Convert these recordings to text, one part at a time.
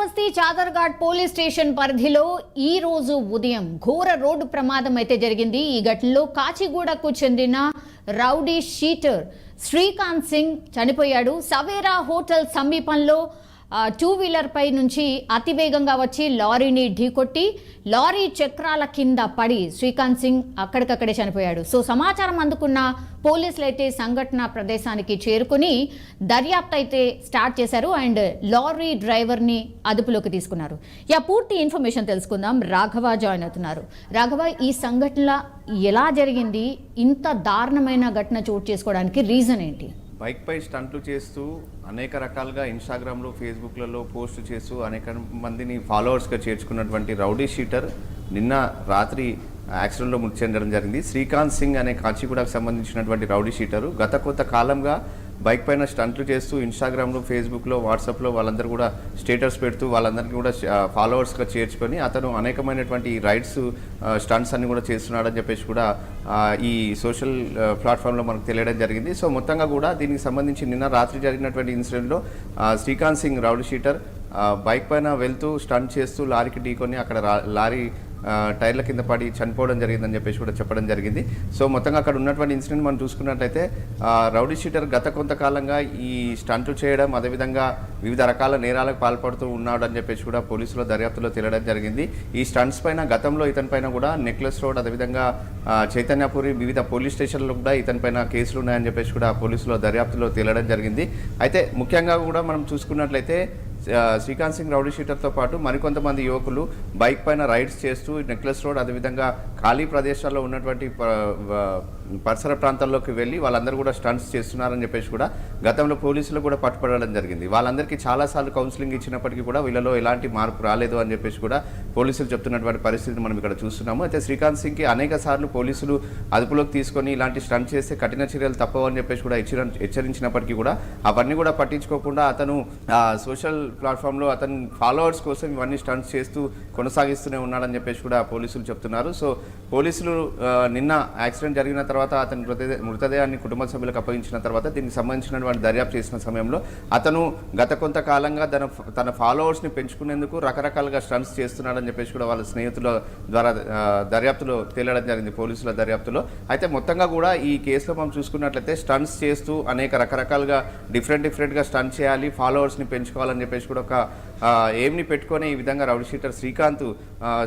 Shravasti Chaderghat police station పరిధిలో ఈ రోజు ఉదయం ఘోర రోడ్డు ప్రమాదం అయితే జరిగింది. ఈ ఘటనలో కాచిగూడకు చెందిన రౌడీ షీటర్ శ్రీకాంత్ సింగ్ చనిపోయాడు. సవేరా హోటల్ సమీపంలో టూ వీలర్ పై నుంచి అతివేగంగా వచ్చి లారీని ఢీకొట్టి లారీ చక్రాల కింద పడి శ్రీకాంత్ సింగ్ అక్కడికక్కడే చనిపోయాడు. సో సమాచారం అందుకున్న పోలీసులు అయితే సంఘటన ప్రదేశానికి చేరుకుని దర్యాప్తు అయితే స్టార్ట్ చేశారు అండ్ లారీ డ్రైవర్ని అదుపులోకి తీసుకున్నారు. పూర్తి ఇన్ఫర్మేషన్ తెలుసుకుందాం. రాఘవ జాయిన్ అవుతున్నారు. రాఘవ, ఈ సంఘటన ఎలా జరిగింది? ఇంత దారుణమైన ఘటన చోటు చేసుకోవడానికి రీజన్ ఏంటి? బైక్ పై స్టంట్లు చేస్తూ అనేక రకాలుగా ఇన్స్టాగ్రామ్లో ఫేస్బుక్లలో పోస్ట్ చేస్తూ అనేక మందిని ఫాలోవర్స్గా చేర్చుకున్నటువంటి రౌడీ షీటర్ నిన్న రాత్రి యాక్సిడెంట్లో మృతి చెందడం జరిగింది. శ్రీకాంత్ సింగ్ అనే కాచిగూడకు సంబంధించినటువంటి రౌడీ షీటరు గత కొంతకాలంగా బైక్ పైన స్టంట్లు చేస్తూ ఇన్స్టాగ్రామ్లో ఫేస్బుక్లో వాట్సాప్లో వాళ్ళందరూ కూడా స్టేటస్ పెడుతూ వాళ్ళందరికీ కూడా ఫాలోవర్స్గా చేర్చుకొని అతను అనేకమైనటువంటి రైడ్స్ స్టంట్స్ అన్ని కూడా చేస్తున్నాడని చెప్పేసి కూడా ఈ సోషల్ ప్లాట్ఫామ్లో మనకు తెలియడం జరిగింది. సో మొత్తంగా కూడా దీనికి సంబంధించి నిన్న రాత్రి జరిగినటువంటి ఇన్సిడెంట్లో Srikanth Singh rowdy sheeter bike పైన వెళ్తూ స్టంట్ చేస్తూ లారీకి ఢీకొని అక్కడ లారీ టైర్ల కింద పడి చనిపోవడం జరిగిందని చెప్పేసి కూడా చెప్పడం జరిగింది. సో మొత్తంగా అక్కడ ఉన్నటువంటి ఇన్సిడెంట్ మనం చూసుకున్నట్లయితే రౌడీ షీటర్ గత కొంతకాలంగా ఈ స్టంట్లు చేయడం అదేవిధంగా వివిధ రకాల నేరాలకు పాల్పడుతూ ఉన్నాడు అని చెప్పేసి కూడా పోలీసుల దర్యాప్తులో తేలడం జరిగింది. ఈ స్టంట్స్ పైన గతంలో ఇతని పైన కూడా నెక్లెస్ రోడ్ అదేవిధంగా చైతన్యపురి వివిధ పోలీస్ స్టేషన్లో కూడా ఇతని పైన కేసులు ఉన్నాయని చెప్పేసి కూడా పోలీసుల దర్యాప్తులో తేలడం జరిగింది. అయితే ముఖ్యంగా కూడా మనం చూసుకున్నట్లయితే శ్రీకాంత్ సింగ్ రౌడీ షీటర్తో పాటు మరికొంతమంది యువకులు బైక్ పైన రైడ్స్ చేస్తూ నెక్లెస్ రోడ్ అదేవిధంగా ఖాళీ ప్రదేశాల్లో ఉన్నటువంటి పరిసర ప్రాంతాల్లోకి వెళ్ళి వాళ్ళందరూ కూడా స్టంట్స్ చేస్తున్నారని చెప్పేసి కూడా గతంలో పోలీసులు కూడా పట్టుపడడం జరిగింది. వాళ్ళందరికీ చాలాసార్లు కౌన్సిలింగ్ ఇచ్చినప్పటికీ కూడా వీళ్ళలో ఎలాంటి మార్పు రాలేదు అని చెప్పేసి కూడా పోలీసులు చెప్తున్నటువంటి పరిస్థితిని మనం ఇక్కడ చూస్తున్నాము. అయితే శ్రీకాంత్ సింగ్కి అనేక సార్లు పోలీసులు అదుపులోకి తీసుకొని ఇలాంటి స్టంట్ చేస్తే కఠిన చర్యలు తప్పవు అని చెప్పేసి కూడా హెచ్చరించినప్పటికీ కూడా అవన్నీ కూడా పట్టించుకోకుండా అతను సోషల్ ప్లాట్ఫామ్లో అతని ఫాలోవర్స్ కోసం ఇవన్నీ స్టంట్స్ చేస్తూ కొనసాగిస్తూనే ఉన్నాడని చెప్పేసి కూడా పోలీసులు చెప్తున్నారు. సో పోలీసులు నిన్న యాక్సిడెంట్ జరిగిన తర్వాత అతని మృతదేహాన్ని కుటుంబ సభ్యులకు అప్పగించిన తర్వాత దీనికి సంబంధించినటువంటి దర్యాప్తు చేసిన సమయంలో అతను గత కొంతకాలంగా తన ఫాలోవర్స్ని పెంచుకునేందుకు రకరకాలుగా స్టంట్స్ చేస్తున్నాడని చెప్పేసి కూడా వాళ్ళ స్నేహితుల ద్వారా దర్యాప్తులో తేలడం జరిగింది పోలీసుల దర్యాప్తులో. అయితే మొత్తంగా కూడా ఈ కేసులో మనం చూసుకున్నట్లయితే స్టంట్స్ చేస్తూ అనేక రకరకాలుగా డిఫరెంట్గా స్టంట్ చేయాలి, ఫాలోవర్స్ని పెంచుకోవాలని చెప్పేసి కూడా ఒక ఏమిని పెట్టుకొని ఈ విధంగా రౌడీ షీటర్ శ్రీకాంత్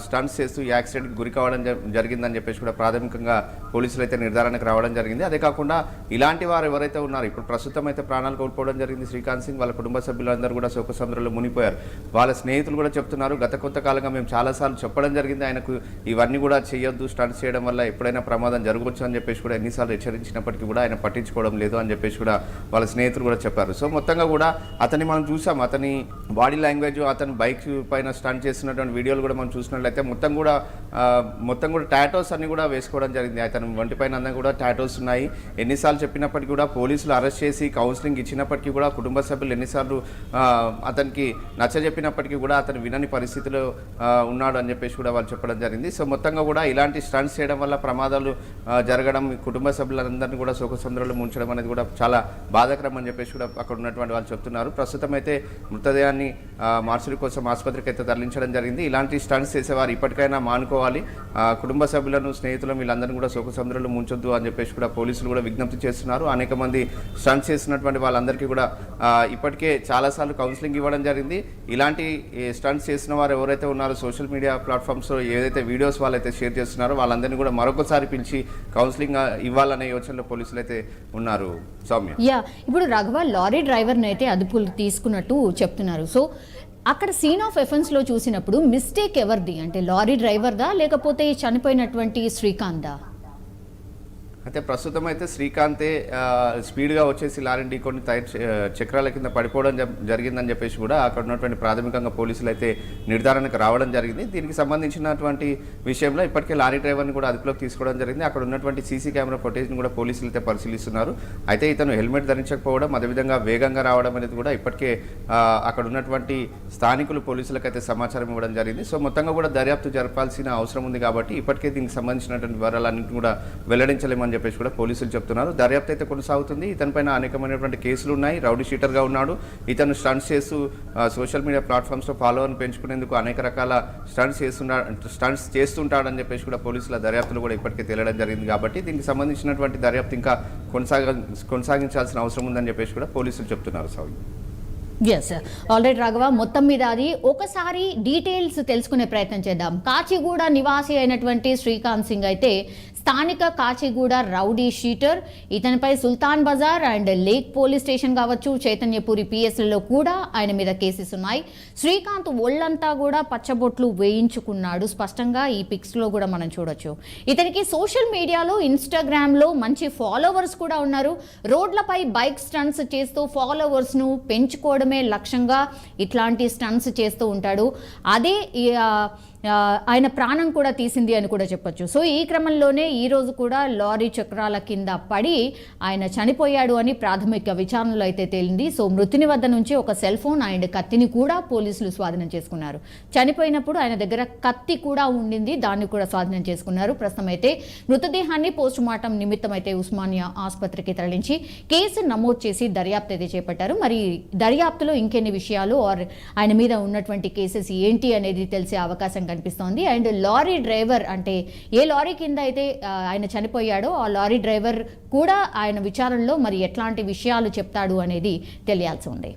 స్టంట్స్ చేస్తూ ఈ యాక్సిడెంట్కి గురి కావడం జరిగిందని చెప్పేసి కూడా ప్రాథమికంగా పోలీసులు అయితే నిర్ధారణకు రావడం జరిగింది. అదే కాకుండా ఇలాంటి వారు ఎవరైతే ఉన్నారో ఇప్పుడు ప్రస్తుతం అయితే ప్రాణాలు కోల్పోవడం జరిగింది శ్రీకాంత్ సింగ్, వాళ్ళ కుటుంబ సభ్యులందరూ కూడా శోకసముద్రంలో మునిగిపోయారు. వాళ్ళ స్నేహితులు కూడా చెప్తున్నారు గత కొంతకాలంగా మేము చాలాసార్లు చెప్పడం జరిగింది ఆయనకు ఇవన్నీ కూడా చేయొద్దు, స్టంట్స్ చేయడం వల్ల ఎప్పుడైనా ప్రమాదం జరగవచ్చు అని చెప్పేసి కూడా ఎన్నిసార్లు హెచ్చరించినప్పటికీ కూడా ఆయన పట్టించుకోవడం లేదు అని చెప్పేసి కూడా వాళ్ళ స్నేహితులు కూడా చెప్పారు. సో మొత్తంగా కూడా అతన్ని మనం చూసాం, అతని బాడీ లాంగ్వేజ్ అతను బైక్ పైన స్టంట్ చేస్తున్నటువంటి వీడియోలు కూడా మనం చూసినట్లయితే మొత్తం కూడా టాటోస్ అన్ని కూడా వేసుకోవడం జరిగింది. అతను వంటి పైన అన్నీ కూడా టాటోస్ ఉన్నాయి. ఎన్నిసార్లు చెప్పినప్పటికీ కూడా పోలీసులు అరెస్ట్ చేసి కౌన్సిలింగ్ ఇచ్చినప్పటికీ కూడా కుటుంబ సభ్యులు ఎన్నిసార్లు అతనికి నచ్చజెప్పినప్పటికీ కూడా అతను వినని పరిస్థితిలో ఉన్నాడు అని చెప్పేసి కూడా వాళ్ళు చెప్పడం జరిగింది. సో మొత్తంగా కూడా ఇలాంటి స్టంట్స్ చేయడం వల్ల ప్రమాదాలు జరగడం, కుటుంబ సభ్యులందరినీ కూడా శోకసముద్రంలో ముంచడం అనేది కూడా చాలా బాధాకరం అని చెప్పేసి కూడా అక్కడ ఉన్నటువంటి వాళ్ళు చెప్తున్నారు. ప్రస్తుతం అయితే మృతదేహాన్ని మార్చురీ కోసం ఆసుపత్రికి అయితే తరలించడం జరిగింది. ఇలాంటి స్టంట్స్ చేసేవారు ఇప్పటికైనా మానుకోవాలి, కుటుంబ సభ్యులను స్నేహితులను వీళ్ళందరినీ కూడా శోకసముద్రంలో ముంచొద్దు అని చెప్పేసి కూడా పోలీసులు కూడా విజ్ఞప్తి చేస్తున్నారు. అనేక మంది స్టంట్స్ చేస్తున్నటువంటి వాళ్ళందరికీ కూడా ఇప్పటికే చాలాసార్లు కౌన్సిలింగ్ ఇవ్వడం జరిగింది. ఇలాంటి స్టంట్స్ చేసిన వారు ఎవరైతే ఉన్నారో సోషల్ మీడియా ప్లాట్ఫామ్స్లో ఏదైతే వీడియోస్ వాళ్ళైతే షేర్ చేస్తున్నారో వాళ్ళందరినీ కూడా మరొకసారి పిలిచి కౌన్సిలింగ్ ఇవ్వాలనే యోచనలో పోలీసులు అయితే ఉన్నారు. సౌమ్య, ఇప్పుడు రాఘవ లారీ డ్రైవర్ని అయితే అదుపులు తీసుకున్నట్టు చెప్తున్నారు. సో అక్కడ సీన్ ఆఫ్ ఎఫెన్స్లో చూసినప్పుడు మిస్టేక్ ఎవరిది? అంటే లారీ డ్రైవర్దా లేకపోతే చనిపోయినటువంటి శ్రీకాంత్దా? అయితే ప్రస్తుతం అయితే శ్రీకాంతే స్పీడ్గా వచ్చేసి లారీని ఢీకొని చక్రాల కింద పడిపోవడం జరిగిందని చెప్పేసి కూడా అక్కడ ఉన్నటువంటి ప్రాథమికంగా పోలీసులు అయితే నిర్ధారణకు రావడం జరిగింది. దీనికి సంబంధించినటువంటి విషయంలో ఇప్పటికే లారీ డ్రైవర్ని కూడా అదుపులోకి తీసుకోవడం జరిగింది. అక్కడ ఉన్నటువంటి సీసీ కెమెరా ఫుటేజ్ని కూడా పోలీసులు అయితే పరిశీలిస్తున్నారు. అయితే ఇతను హెల్మెట్ ధరించకపోవడం అదేవిధంగా వేగంగా రావడం అనేది కూడా ఇప్పటికే అక్కడ ఉన్నటువంటి స్థానికులు పోలీసులకు అయితే సమాచారం ఇవ్వడం జరిగింది. సో మొత్తంగా కూడా దర్యాప్తు జరపాల్సిన అవసరం ఉంది కాబట్టి ఇప్పటికే దీనికి సంబంధించినటువంటి వివరాలన్నింటినీ కూడా వెల్లడించలేమని చెప్పేసి కూడా పోలీసులు చెప్తున్నారు. దర్యాప్తు అయితే కొనసాగుతుంది. ఇతనిపైన అనేకమైనటువంటి కేసులు ఉన్నాయి. రౌడీ షీటర్గా ఉన్నాడు. ఇతను స్టంట్స్ చేస్తూ సోషల్ మీడియా ప్లాట్ఫామ్స్లో ఫాలోవర్ని పెంచుకునేందుకు అనేక రకాల స్టంట్స్ చేస్తుంటాడని చెప్పేసి కూడా పోలీసుల దర్యాప్తులు కూడా ఇప్పటికే తేలడం జరిగింది. కాబట్టి దీనికి సంబంధించినటువంటి దర్యాప్తు ఇంకా కొనసాగించాల్సిన అవసరం ఉందని చెప్పేసి కూడా పోలీసులు చెప్తున్నారు. సాగు ఎస్ ఆల్రెడీ రాఘవ, మొత్తం మీద అది ఒకసారి డీటెయిల్స్ తెలుసుకునే ప్రయత్నం చేద్దాం. కాచిగూడ నివాసి అయినటువంటి శ్రీకాంత్ సింగ్ అయితే స్థానిక కాచిగూడ రౌడీ షీటర్. ఇతనిపై Sultan Bazar and lake police station కావచ్చు, చైతన్యపురి పిఎస్లలో కూడా ఆయన మీద కేసెస్ ఉన్నాయి. శ్రీకాంత్ ఒళ్ళంతా కూడా పచ్చబొట్లు వేయించుకున్నాడు. స్పష్టంగా ఈ పిక్స్లో కూడా మనం చూడొచ్చు. ఇతనికి సోషల్ మీడియాలో ఇన్స్టాగ్రామ్లో మంచి ఫాలోవర్స్ కూడా ఉన్నారు. రోడ్లపై బైక్ స్టంట్స్ చేస్తూ ఫాలోవర్స్ను పెంచుకోవడమే లక్ష్యంగా ఇట్లాంటి స్టంట్స్ చేస్తూ ఉంటాడు. అదే ఆయన ప్రాణం కూడా తీసింది అని కూడా చెప్పొచ్చు. సో ఈ క్రమంలోనే ఈరోజు కూడా లారీ చక్రాల కింద పడి ఆయన చనిపోయాడు అని ప్రాథమిక విచారణలో అయితే తేలింది. సో మృతుని వద్ద నుంచి ఒక సెల్ ఫోన్ అండ్ కత్తిని కూడా పోలీసులు స్వాధీనం చేసుకున్నారు. చనిపోయినప్పుడు ఆయన దగ్గర కత్తి కూడా ఉండింది, దాన్ని కూడా స్వాధీనం చేసుకున్నారు. ప్రస్తుతం అయితే మృతదేహాన్ని పోస్ట్ మార్టం నిమిత్తం అయితే ఉస్మానియా ఆసుపత్రికి తరలించి కేసు నమోదు చేసి దర్యాప్తు అయితే చేపట్టారు. మరి దర్యాప్తులో ఇంకెన్ని విషయాలు ఆయన మీద ఉన్నటువంటి కేసెస్ ఏంటి అనేది తెలిసే అవకాశం కనిపిస్తోంది. అండ్ లారీ డ్రైవర్, అంటే ఏ లారీ కింద అయితే ఆయన చనిపోయాడో ఆ లారీ డ్రైవర్ కూడా ఆయన విచారణలో మరి ఎట్లాంటి విషయాలు చెప్తాడు అనేది తెలియాల్సి ఉంది.